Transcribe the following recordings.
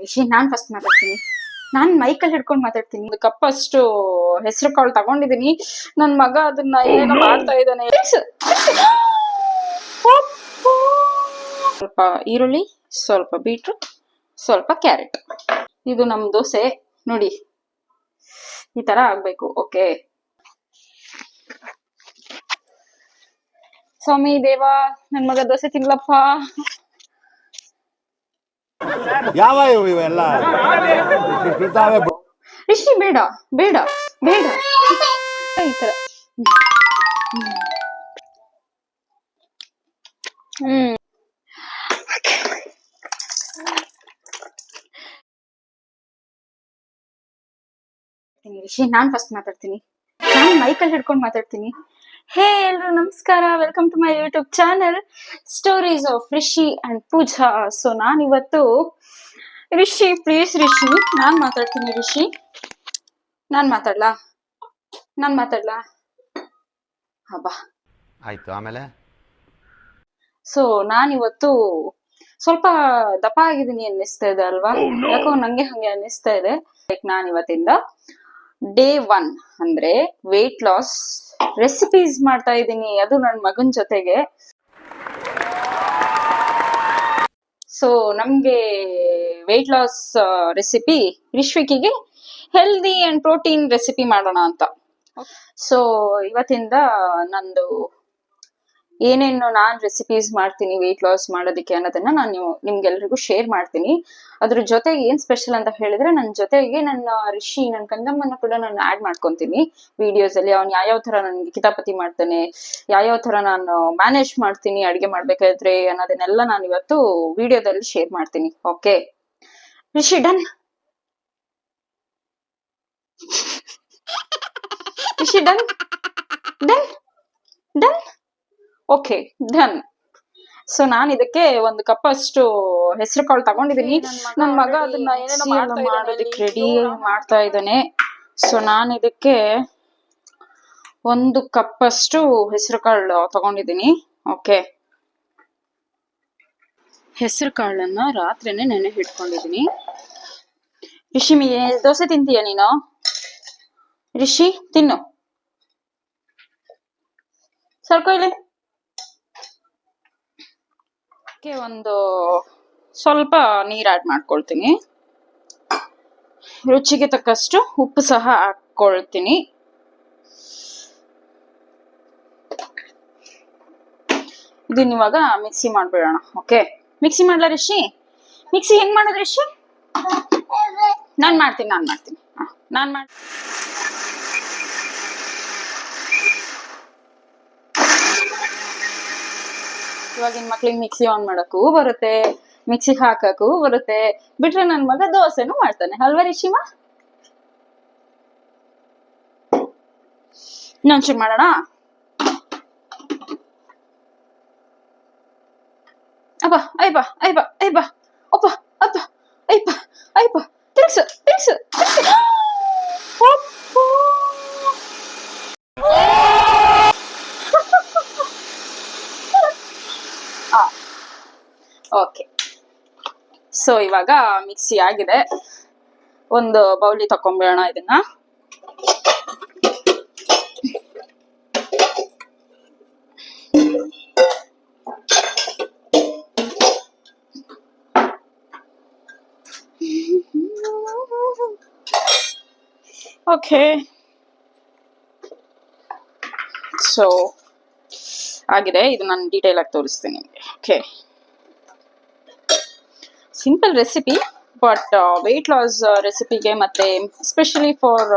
ರಿಷಿ, ನಾನ್ first ಮಾತಾಡ್ತೀನಿ. ನಾನ್ ಮೈಕಲ್ಲಿ ಹಿಡ್ಕೊಂಡು ಮಾತಾಡ್ತೀನಿ. ಒಂದು ಕಪ್ ಅಷ್ಟು ಹೆಸರು ಕಾಳು ತಗೊಂಡಿದೀನಿ. ನನ್ ಮಗ ಅದನ್ನ ಏನೇನೋ ಮಾಡ್ತಾ ಇದ್ದಾನೆ. ಸ್ವಲ್ಪ ಈರುಳ್ಳಿ, ಸ್ವಲ್ಪ ಬೀಟ್ರೂಟ್, ಸ್ವಲ್ಪ ಕ್ಯಾರೆಟ್. ಇದು ನಮ್ ದೋಸೆ ನೋಡಿ, ಈ ತರ ಆಗ್ಬೇಕು. ಓಕೆ ಸ್ವಾಮಿ ದೇವ, ನನ್ ಮಗ ದೋಸೆ ತಿನ್ಲಪ್ಪ. ಯಾವ ಇವೆಲ್ಲ ರಿಷಿ, ಬೇಡ ಬೇಡ ಬೇಡ, ಈ ತರ. ರಿಷಿ, ನಾನ್ ಫಸ್ಟ್ ಮಾತಾಡ್ತೀನಿ. ನಾನ್ ಮೈಕಲ್ಲಿ ಹಿಡ್ಕೊಂಡು ಮಾತಾಡ್ತೀನಿ. ಹೇ ಎಲ್ರು ನಮಸ್ಕಾರ, welcome to my YouTube channel stories of Rishi and Pooja. So ನಾನ್ ಇವತ್ತು ರಿಷಿ, ಪ್ಲೀಸ್ ರಿಷಿ, ನಾನ್ ಮಾತಾಡ್ತೀನಿ. ರಿಷಿ, ನಾನ್ ಮಾತಾಡ್ಲಾ? ಹಬ್ಬಾ ಆಯ್ತು. ಆಮೇಲೆ ಸೊ ನಾನಿವತ್ತು ಸ್ವಲ್ಪ ದಪ್ಪ ಆಗಿದ್ದೀನಿ ಅನ್ನಿಸ್ತಾ ಇದೆ ಅಲ್ವಾ? ಯಾಕೋ ನಂಗೆ ಹಂಗೆ ಅನ್ನಿಸ್ತಾ ಇದೆ. ಲೈಕ್ ನಾನ್ ಇವತ್ತಿಂದ ಡೇ 1 ಅಂದ್ರೆ ವೇಟ್ ಲಾಸ್ ರೆಸಿಪೀಸ್ ಮಾಡ್ತಾ ಇದ್ದೀನಿ, ಅದು ನನ್ನ ಮಗನ್ ಜೊತೆಗೆ. ಸೊ ನಮ್ಗೆ ವೇಟ್ ಲಾಸ್ ರೆಸಿಪಿ, ರಿಶ್ವಿಕಿಗೆ ಹೆಲ್ದಿ ಅಂಡ್ ಪ್ರೋಟೀನ್ ರೆಸಿಪಿ ಮಾಡೋಣ ಅಂತ. ಸೊ ಇವತ್ತಿಂದ ನಂದು ಏನೇನು ನಾನ್ ರೆಸಿಪೀಸ್ ಮಾಡ್ತೀನಿ ವೇಟ್ ಲಾಸ್ ಮಾಡೋದಕ್ಕೆ ಅನ್ನೋದನ್ನ ನಾನು ನಿಮ್ಗೆಲ್ರಿಗೂ ಶೇರ್ ಮಾಡ್ತೀನಿ. ಅದ್ರ ಜೊತೆಗೆ ಏನ್ ಸ್ಪೆಷಲ್ ಅಂತ ಹೇಳಿದ್ರೆ, ನನ್ನ ಜೊತೆಗೆ ನನ್ನ ರಿಷಿ, ನನ್ನ ಕಂದಮ್ಮನ ಕೂಡ ನಾನು ಆಡ್ ಮಾಡ್ಕೊಂತೀನಿ ವಿಡಿಯೋಸ್ ಅಲ್ಲಿ. ಅವ್ನು ಯಾವ್ಯಾವ ತರ ನನ್ಗೆ ಕಿತಾಪತಿ ಮಾಡ್ತಾನೆ, ಯಾವ್ಯಾವ ತರ ನಾನು ಮ್ಯಾನೇಜ್ ಮಾಡ್ತೀನಿ ಅಡ್ಗೆ ಮಾಡ್ಬೇಕಾದ್ರೆ ಅನ್ನೋದನ್ನೆಲ್ಲ ನಾನು ಇವತ್ತು ವಿಡಿಯೋದಲ್ಲಿ ಶೇರ್ ಮಾಡ್ತೀನಿ. Okay Rishi, done? Rishi, done done done okay done. So ನಾನ್ ಇದಕ್ಕೆ ಒಂದು ಕಪ್ ಅಷ್ಟು ಹೆಸರು ಕಾಳು ತಗೊಂಡಿದೀನಿ. ನನ್ ಮಗ ಅದನ್ನ ಏನೇನೋ ಮಾಡೋದಕ್ಕೆ ರೆಡಿ ಮಾಡ್ತಾ ಇದ್ದಾನೆ. ಸೊ ನಾನ್ ಇದಕ್ಕೆ ಒಂದು ಕಪ್ ಅಷ್ಟು ಹೆಸರು ಕಾಳು ತಗೊಂಡಿದೀನಿ. ಓಕೆ, ಹೆಸರು ಕಾಳನ್ನ ರಾತ್ರಿನೇ ನೆನೆ ಹಿಡ್ಕೊಂಡಿದೀನಿ. ರಿಷಿ, ದೋಸೆ ತಿಂತೀಯ ನೀನು? ರಿಷಿ, ತಿನ್ನು. ಸರ್ಕೊ ಇಲ್ಲಿ. ಒಂದು ಸ್ವಲ್ಪ ನೀರ್ ಆಡ್ ಮಾಡ್ಕೊಳ್ತೀನಿ. ರುಚಿಗೆ ತಕ್ಕಷ್ಟು ಉಪ್ಪು ಸಹ ಹಾಕೊಳ್ತೀನಿ. ಇದನ್ನ ಇವಾಗ ಮಿಕ್ಸಿ ಮಾಡ್ಬಿಡೋಣ. ಓಕೆ, ಮಿಕ್ಸಿ ಮಾಡ್ಲಾ ರಿಷಿ? ಮಿಕ್ಸಿ ಹೆಂಗ್ ಮಾಡೋದು ರಿಷಿ? ನಾನ್ ಮಾಡ್ತೀನಿ. ಇವಾಗಿನ ಮಕ್ಳಿಗೆ ಮಿಕ್ಸಿ ಆನ್ ಮಾಡಕ್ಕೂ ಬರುತ್ತೆ, ಮಿಕ್ಸಿ ಹಾಕಕ್ಕೂ ಬರುತ್ತೆ. ಬಿಟ್ರೆ ನನ್ ಮಗ ದೋಸೆನೂ ಮಾಡ್ತಾನೆ ಅಲ್ವಾ ರಿಷಿಮ? ಇನ್ನೊಂಚೂರು ಮಾಡೋಣ. ಅಪ್ಪ ಐಬಾ ಐಬಾ ಐಬಾ, ಅಪ್ಪ ಅಪ್ಪ ಐಬಾ ಐಬಾ, ತಿರ್ಗ್ಸು ತಿರ್ಗ್ಸು ತಿರ್ಗ್ಸು. ಓಕೆ, ಸೊ ಇವಾಗ ಮಿಕ್ಸಿ ಆಗಿದೆ. ಒಂದು ಬೌಲಿ ತಕೊಂಡ್ಬಿಡೋಣ ಇದನ್ನ. ಓಕೆ, ಸೊ ಆಗಿದೆ. ಇದು ನಾನು ಡೀಟೇಲ್ ಆಗಿ ತೋರಿಸ್ತೀನಿ ನಿಮಗೆ. Okay, simple recipe, but weight loss ರೆಸಿಪಿಗೆ ಮತ್ತೆ ಎಸ್ಪೆಷಲಿ ಫಾರ್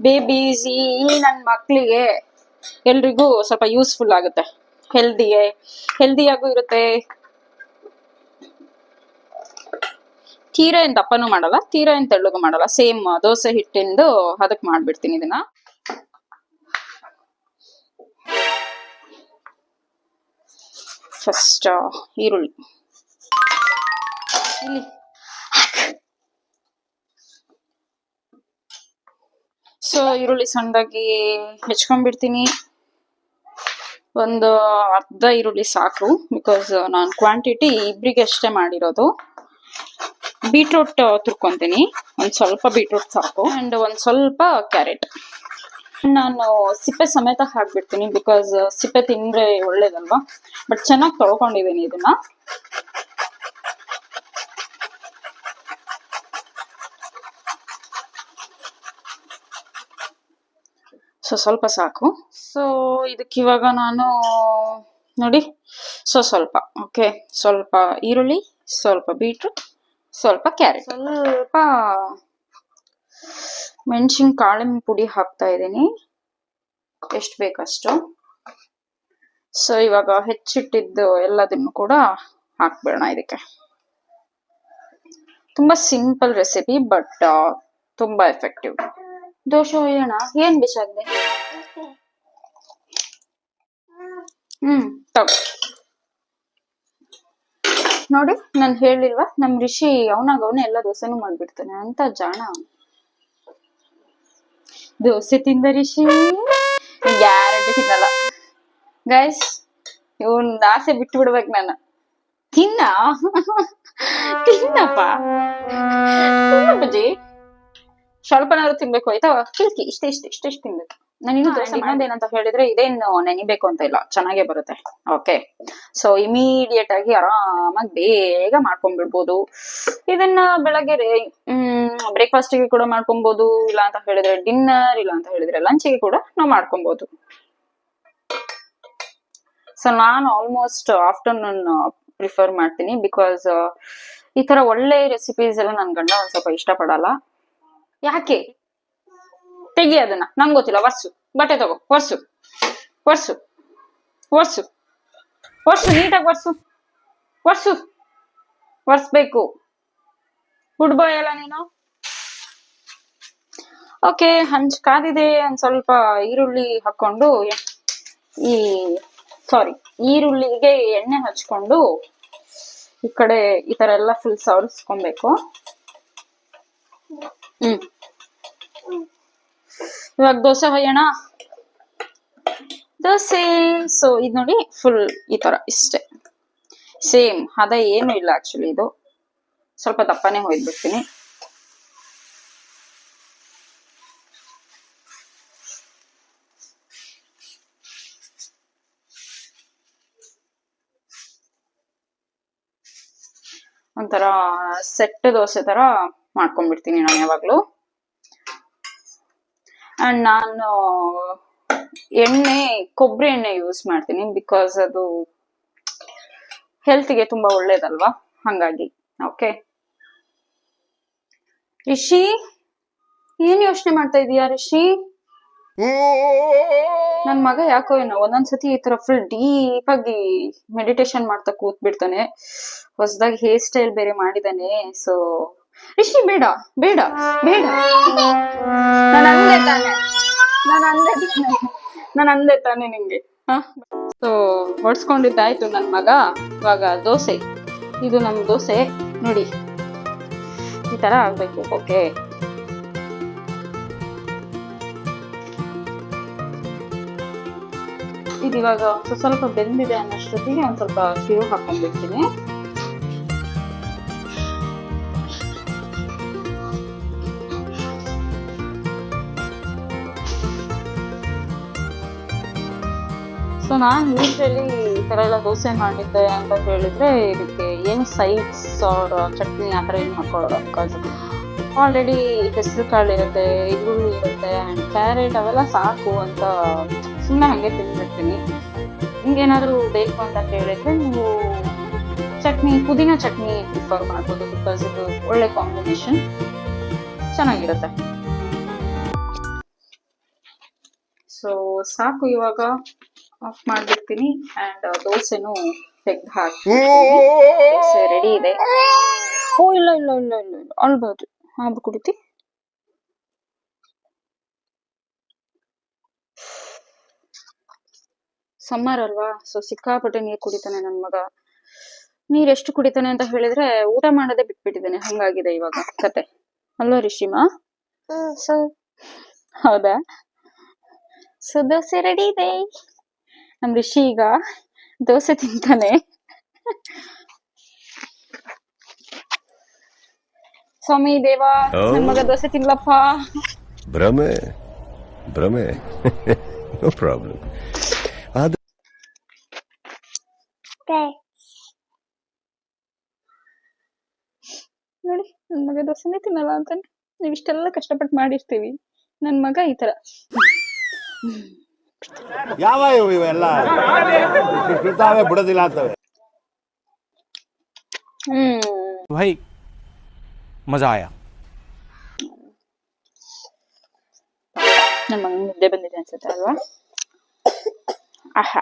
ಬೇಬೀಸ್, ಈ ನನ್ನ ಮಕ್ಕಳಿಗೆ ಎಲ್ರಿಗೂ ಸ್ವಲ್ಪ ಯೂಸ್ಫುಲ್ ಆಗುತ್ತೆ. ಹೆಲ್ದಿಯಾಗೂ ಇರುತ್ತೆ. ತೀರಾ ಏನ್ ದಪ್ಪನೂ ಮಾಡಲ್ಲ, ತೀರಾ ಏನ್ ತೆಳ್ಳಗೂ ಮಾಡಲ್ಲ. ಸೇಮ್ ದೋಸೆ ಹಿಟ್ಟಿಂದು ಅದಕ್ಕೆ ಮಾಡ್ಬಿಡ್ತೀನಿ ಇದನ್ನ. ಫಸ್ಟ್ ಈರುಳ್ಳಿ ಇಲ್ಲಿ. ಸೊ ಈರುಳ್ಳಿ ಸಣ್ಣದಾಗಿ ಹೆಚ್ಕೊಂಡ್ಬಿಡ್ತೀನಿ. ಒಂದು ಅರ್ಧ ಈರುಳ್ಳಿ ಸಾಕು, ಬಿಕಾಸ್ ನಾನು ಕ್ವಾಂಟಿಟಿ ಇಬ್ಬರಿಗೆ ಅಷ್ಟೇ ಮಾಡಿರೋದು. ಬೀಟ್ರೂಟ್ ತುರ್ಕೊಂತೀನಿ, ಒಂದ್ ಸ್ವಲ್ಪ ಬೀಟ್ರೂಟ್ ಸಾಕು, ಅಂಡ್ ಒಂದ್ ಸ್ವಲ್ಪ ಕ್ಯಾರೆಟ್. ನಾನು ಸಿಪ್ಪೆ ಸಮೇತ ಹಾಕ್ಬಿಡ್ತೀನಿ, ಬಿಕಾಸ್ ಸಿಪ್ಪೆ ತಿಂದ್ರೆ ಒಳ್ಳೇದಲ್ವಾ. ಬಟ್ ಚೆನ್ನಾಗಿ ತೊಳ್ಕೊಂಡಿದ್ದೀನಿ ಇದನ್ನ. ಸೊ ಸ್ವಲ್ಪ ಸಾಕು. ಸೊ ಇದಕ್ಕೆ ಇವಾಗ ನಾನು ನೋಡಿ, ಸ್ವಲ್ಪ ಓಕೆ, ಸ್ವಲ್ಪ ಈರುಳ್ಳಿ, ಸ್ವಲ್ಪ ಬೀಟ್ರೂಟ್, ಸ್ವಲ್ಪ ಕ್ಯಾರೆಟ್, ಸ್ವಲ್ಪ ಮೆಣಸಿನ ಕಾಳಿನ ಪುಡಿ ಹಾಕ್ತಾ ಇದ್ದೀನಿ, ಎಷ್ಟು ಬೇಕಷ್ಟು. ಸೊ ಇವಾಗ ಹೆಚ್ಚಿಟ್ಟಿದ್ದು ಎಲ್ಲದನ್ನು ಕೂಡ ಹಾಕ್ಬೇಡ ಇದಕ್ಕೆ. ತುಂಬಾ ಸಿಂಪಲ್ ರೆಸಿಪಿ, ಬಟ್ ತುಂಬಾ ಎಫೆಕ್ಟಿವ್. ದೋಸೆ ಹೊಯ್ಯೋಣ. ಏನ್ ಬಿಸಾಕ್ದೆ? ತಗೋ ನೋಡಿ, ನಾನು ಹೇಳಿಲ್ವಾ ನಮ್ ರಿಷಿ ಅವನಾಗ ಎಲ್ಲ ದೋಸೆನೂ ಮಾಡ್ಬಿಡ್ತಾನೆ ಅಂತ ಜಾಣ. ದೋಸೆ ತಿಂದ ರಿಷಿ ಗ್ಯಾರಂಟಿ ತಿನ್ನಲ್ಲ ಗೈಸ್. ಇವನ್ ಆಸೆ ಬಿಟ್ಟು ಬಿಡ್ಬೇಕು ನಾನು. ತಿನ್ನಪ್ಪ ಬಜ್ಜಿ, ಸ್ವಲ್ಪನಾದ್ರು ತಿನ್ಬೇಕು ಆಯ್ತಾ. ಕಿಲ್ಕಿ ಇಷ್ಟೇ ತಿನ್ಬೇಕು. ನಾನು ಇನ್ನು ದೋಸೆ ಇನ್ನೊಂದೇನಂತ ಹೇಳಿದ್ರೆ, ಇದೇನು ನೆನಿಬೇಕು ಅಂತ ಇಲ್ಲ, ಚೆನ್ನಾಗೇ ಬರುತ್ತೆ. ಓಕೆ, ಸೊ ಇಮಿಡಿಯೇಟ್ ಆಗಿ ಆರಾಮಾಗಿ ಬೇಗ ಮಾಡ್ಕೊಂಡ್ಬಿಡ್ಬೋದು ಇದನ್ನ. ಬೆಳಗ್ಗೆ ಬ್ರೇಕ್ಫಾಸ್ಟ್ಗೆ ಕೂಡ ಮಾಡ್ಕೊಬಹುದು, ಇಲ್ಲ ಅಂತ ಹೇಳಿದ್ರೆ ಡಿನ್ನರ್, ಇಲ್ಲ ಅಂತ ಹೇಳಿದ್ರೆ ಲಂಚ್ಗೆ ಕೂಡ ನಾವು ಮಾಡ್ಕೊಬಹುದು. ಸೊ ನಾನು ಆಲ್ಮೋಸ್ಟ್ ಆಫ್ಟರ್ನೂನ್ ಪ್ರಿಫರ್ ಮಾಡ್ತೀನಿ, ಬಿಕಾಸ್ ಈ ತರ ಒಳ್ಳೆ ರೆಸಿಪೀಸ್ ಎಲ್ಲ ನನ್ ಗಂಡ ಒಂದ್ ಸ್ವಲ್ಪ ಇಷ್ಟ ಪಡಲ್ಲ. ಯಾಕೆ? ತೆಗಿ ಅದನ್ನ, ನಂಗೆ ಗೊತ್ತಿಲ್ಲ. ಬಟ್ಟೆ ತಗೋ, ಒರ್ಸು ನೀಟಾಗಿ ಒರ್ಸ್ಬೇಕು. ಗುಡ್ ಬಾಯ್ ಅಲ್ಲ ನೀನು. ಓಕೆ, ಹಂಚ್ ಕಾದಿದೆ. ಒಂದ್ ಸ್ವಲ್ಪ ಈರುಳ್ಳಿ ಹಾಕೊಂಡು, ಈರುಳ್ಳಿಗೆ ಎಣ್ಣೆ ಹಚ್ಕೊಂಡು ಈ ಕಡೆ ಈ ತರ ಎಲ್ಲ ಫುಲ್ ಸವರಿಸ್ಕೊಬೇಕು. ಇವಾಗ ದೋಸೆ ಹೊಯ್ಯೋಣ. ದೋಸೆ. ಸೊ ಇದು ನೋಡಿ, ಫುಲ್ ಈ ತರ ಇಷ್ಟೇ, ಸೇಮ್ ಅದ ಏನು ಇಲ್ಲ. ಆಕ್ಚುಲಿ ಇದು ಸ್ವಲ್ಪ ದಪ್ಪನೇ ಹೊಯ್ದ್ಬಿಡ್ತೀನಿ. ಒಂಥರ ಸೆಟ್ ದೋಸೆ ತರ ಮಾಡ್ಕೊಂಡ್ಬಿಡ್ತೀನಿ ನಾನು ಯಾವಾಗ್ಲೂ. ಅಂಡ್ ನಾನು ಕೊಬ್ಬರಿ ಎಣ್ಣೆ ಯೂಸ್ ಮಾಡ್ತೀನಿ, ಬಿಕಾಸ್ ಅದು ಹೆಲ್ತ್ಗೆ ತುಂಬಾ ಒಳ್ಳೇದಲ್ವಾ, ಹಂಗಾಗಿ. ಓಕೆ ರಿಷಿ, ಏನ್ ಯೋಚನೆ ಮಾಡ್ತಾ ಇದೀಯಾ ರಿಷಿ? ನನ್ ಮಗ ಯಾಕೋ ಏನೋ ಒಂದೊಂದ್ಸತಿ ಈ ತರ ಫುಲ್ ಡೀಪ್ ಆಗಿ ಮೆಡಿಟೇಷನ್ ಮಾಡ್ತಾ ಕೂತ್ ಬಿಡ್ತಾನೆ. ಹೊಸದಾಗಿ ಹೇರ್ ಸ್ಟೈಲ್ ಬೇರೆ ಮಾಡಿದಾನೆ. ಸೊ ರಿಷಿ ಬೇಡ, ನಾನು ಅಂದೆ ತಾನೆ ನಿಂಗೆ. ಸೊ ಹೊಡ್ಸ್ಕೊಂಡಿದ್ದಾಯ್ತು ನನ್ ಮಗ. ಇವಾಗ ದೋಸೆ, ಇದು ನಮ್ ದೋಸೆ ನೋಡಿ, ಈ ತರ ಆಗ್ಬೇಕು. ಓಕೆ, ಇದಿವಾಗ ಸ್ವಲ್ಪ ಬೆಂದಿದೆ ಅನ್ನೋಷ್ಟೊತ್ತಿಗೆ ಒಂದ್ ಸ್ವಲ್ಪ ತಿರು ಹಾಕೊಂಡ್ಬಿಡ್ತೀನಿ. ಸೊ ನಾನು ಯೂಶಲಿ ಈ ತರ ಎಲ್ಲ ದೋಸೆ ಮಾಡಿದ್ದೆ ಅಂತ ಹೇಳಿದ್ರೆ, ಇದಕ್ಕೆ ಏನು ಸೈಡ್ಸ್ ಆರ್ ಚಟ್ನಿ ಆ ಥರ ಏನು ಹಾಕೊಳ್ಳೋದು. ಬಿಕಾಸ್ ಆಲ್ರೆಡಿ ಹೆಸರು ಕಾಳು ಇರುತ್ತೆ, ಈರುಳ್ಳಿ ಇರುತ್ತೆ, ಆ್ಯಂಡ್ ಕ್ಯಾರೆಟ್ ಅವೆಲ್ಲ ಸಾಕು ಅಂತ ಸುಮ್ಮನೆ ಹಾಗೆ ತಿಂದ್ಬಿಡ್ತೀನಿ. ನಿಮ್ಗೇನಾದರೂ ಬೇಕು ಅಂತ ಹೇಳಿದ್ರೆ ನೀವು ಪುದೀನ ಚಟ್ನಿ ಪ್ರಿಫರ್ ಮಾಡ್ಬೋದು, ಬಿಕಾಸ್ ಇದು ಒಳ್ಳೆ ಕಾಂಬಿನೇಷನ್, ಚೆನ್ನಾಗಿರುತ್ತೆ. ಸೊ ಸಾಕು, ಇವಾಗ ಆಫ್ ಮಾಡ್ಬಿಡ್ತೀನಿ. ಅಂಡ್ ದೋಸೆನೂ ತೆಗ್ದು ಹಾಕಿ, ದೋಸೆ ರೆಡಿ ಇದೆ. ಓ ಇಲ್ಲ ಅಳ್ಬೋದು, ಹಾಲು ಕುಡಿತಿ. ಸಮ್ಮರ್ ಅಲ್ವಾ, ಸೊ ಸಿಕ್ಕಾಪಟ್ಟೆ ನೀರ್ ಕುಡಿತಾನೆ ನನ್ ಮಗ. ನೀರ್ ಎಷ್ಟು ಕುಡಿತಾನೆ ಅಂತ ಹೇಳಿದ್ರೆ, ಊಟ ಮಾಡೋದೇ ಬಿಟ್ಬಿಟ್ಟಿದ್ದಾನೆ, ಹಂಗಾಗಿದೆ ಇವಾಗ ಕತೆ ಅಲ್ವಾ ರಿಷಿಮಾ? ಸೊ ಹೌದಾ? ಸೊ ದೋಸೆ ರೆಡಿ ಇದೆ. ನಮ್ ರಿಷಿ ಈಗ ದೋಸೆ ತಿಂತಾನೆ. ಸ್ವಾಮಿ ದೇವ ನನ್ ಮಗ ದೋಸೆ ತಿನ್ಲಪ್ಪ. ಭ್ರಮೆ ಭ್ರಮೆ ನೋ ಪ್ರಾಬ್ಲಮ್. ಅದು ನೋಡಿ ನನ್ ಮಗ ದೋಸೆನೇ ತಿನ್ನಲ್ಲ ಅಂತಾನೆ. ನೀವ್ ಇಷ್ಟೆಲ್ಲ ಕಷ್ಟಪಟ್ಟು ಮಾಡಿರ್ತೀವಿ, ನನ್ ಮಗ ಈ ತರ. ಯಾವ ಇವೆಲ್ಲ ಬಿಡ್ತಾವೆ ಬಿಡೋದಿಲ್ಲ ಅಂತವೆ. भाई मजा आया. ನಮ್ಮ ಮಗನಿಗೆ ನಿದ್ದೆ ಬಂದಿದೆ ಅನ್ಸುತ್ತೆ ಅಲ್ವಾ? ಆಹಾ.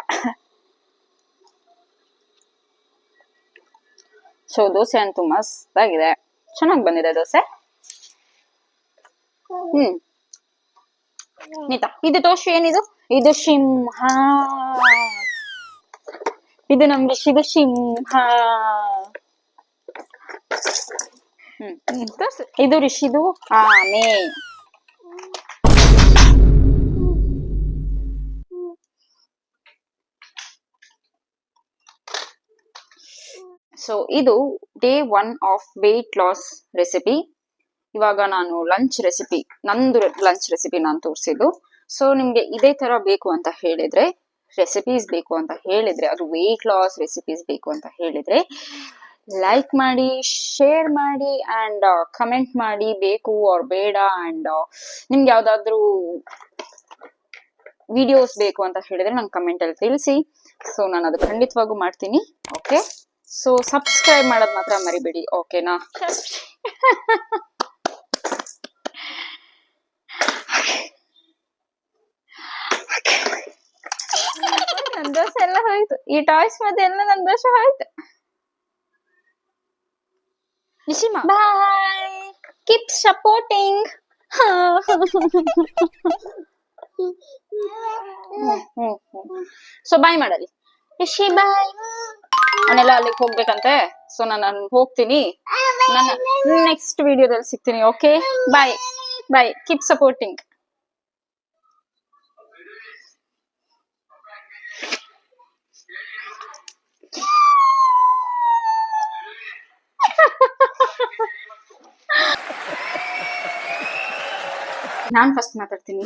ಸೊ ದೋಸೆ ಅಂತೂ ಮಸ್ತ್ ಆಗಿದೆ, ಚೆನ್ನಾಗಿ ಬಂದಿದೆ ದೋಸೆ. ನೀತಾ ಇದು ದೋಸೆ ಏನಿದು? ಇದು ಸಿಂಹ. ಇದು ನಮ್ ಋಷಿದು ಸಿಂಹ. ಇದು ಋಷಿದು ಆಮೆ. ಸೊ ಇದು day 1 of wait loss recipe. ಇವಾಗ ನಾನು ಲಂಚ್ ರೆಸಿಪಿ, ನಂದು ಲಂಚ್ ರೆಸಿಪಿ ನಾನು ತೋರಿಸಿದ್ದು. ಸೊ ನಿಮ್ಗೆ ಇದೇ ತರ ಬೇಕು ಅಂತ ಹೇಳಿದ್ರೆ, ರೆಸಿಪೀಸ್ ಬೇಕು ಅಂತ ಹೇಳಿದ್ರೆ, ಅದು ವೇಟ್ ಲಾಸ್ ರೆಸಿಪೀಸ್ ಬೇಕು ಅಂತ ಹೇಳಿದ್ರೆ ಲೈಕ್ ಮಾಡಿ, ಶೇರ್ ಮಾಡಿ ಅಂಡ್ ಕಮೆಂಟ್ ಮಾಡಿ ಬೇಕು ಆರ್ ಬೇಡ. ಅಂಡ್ ನಿಮ್ಗೆ ಯಾವ್ದಾದ್ರು ವಿಡಿಯೋಸ್ ಬೇಕು ಅಂತ ಹೇಳಿದ್ರೆ ನಂಗೆ ಕಮೆಂಟ್ ಅಲ್ಲಿ ತಿಳಿಸಿ. ಸೊ ನಾನು ಅದು ಖಂಡಿತವಾಗೂ ಮಾಡ್ತೀನಿ. ಓಕೆ, ಸೊ ಸಬ್ಸ್ಕ್ರೈಬ್ ಮಾಡೋದ್ ಮಾತ್ರ ಮರಿಬೇಡಿ. ಓಕೆನಾ? ನನ್ ದೋಸೆ ಎಲ್ಲ ಹೋಯ್ತು, ಈ ಟಾಯ್ಸ್ ಮತ್ತೆ ಎಲ್ಲ ನನ್ ದೋಸೆ ಹೋಯ್ತು. ಬಾಯ್, ಕೀಪ್ ಸಪೋರ್ಟಿಂಗ್. ಸೊ ಬಾಯ್ ಮಾಡಲಿ ರಿಷಿ, ಬಾಯ್. ನಾನೆಲ್ಲ ಅಲ್ಲಿಗೆ ಹೋಗ್ಬೇಕಂತೆ, ಸೊ ನಾನು ಹೋಗ್ತೀನಿ. ನಾನು ನೆಕ್ಸ್ಟ್ ವಿಡಿಯೋದಲ್ಲಿ ಸಿಗ್ತೀನಿ. ಓಕೆ, ಬಾಯ್ ಬಾಯ್, ಕೀಪ್ ಸಪೋರ್ಟಿಂಗ್. ನಾನ್ ಫಸ್ಟ್ ಮಾತಾಡ್ತೀನಿ.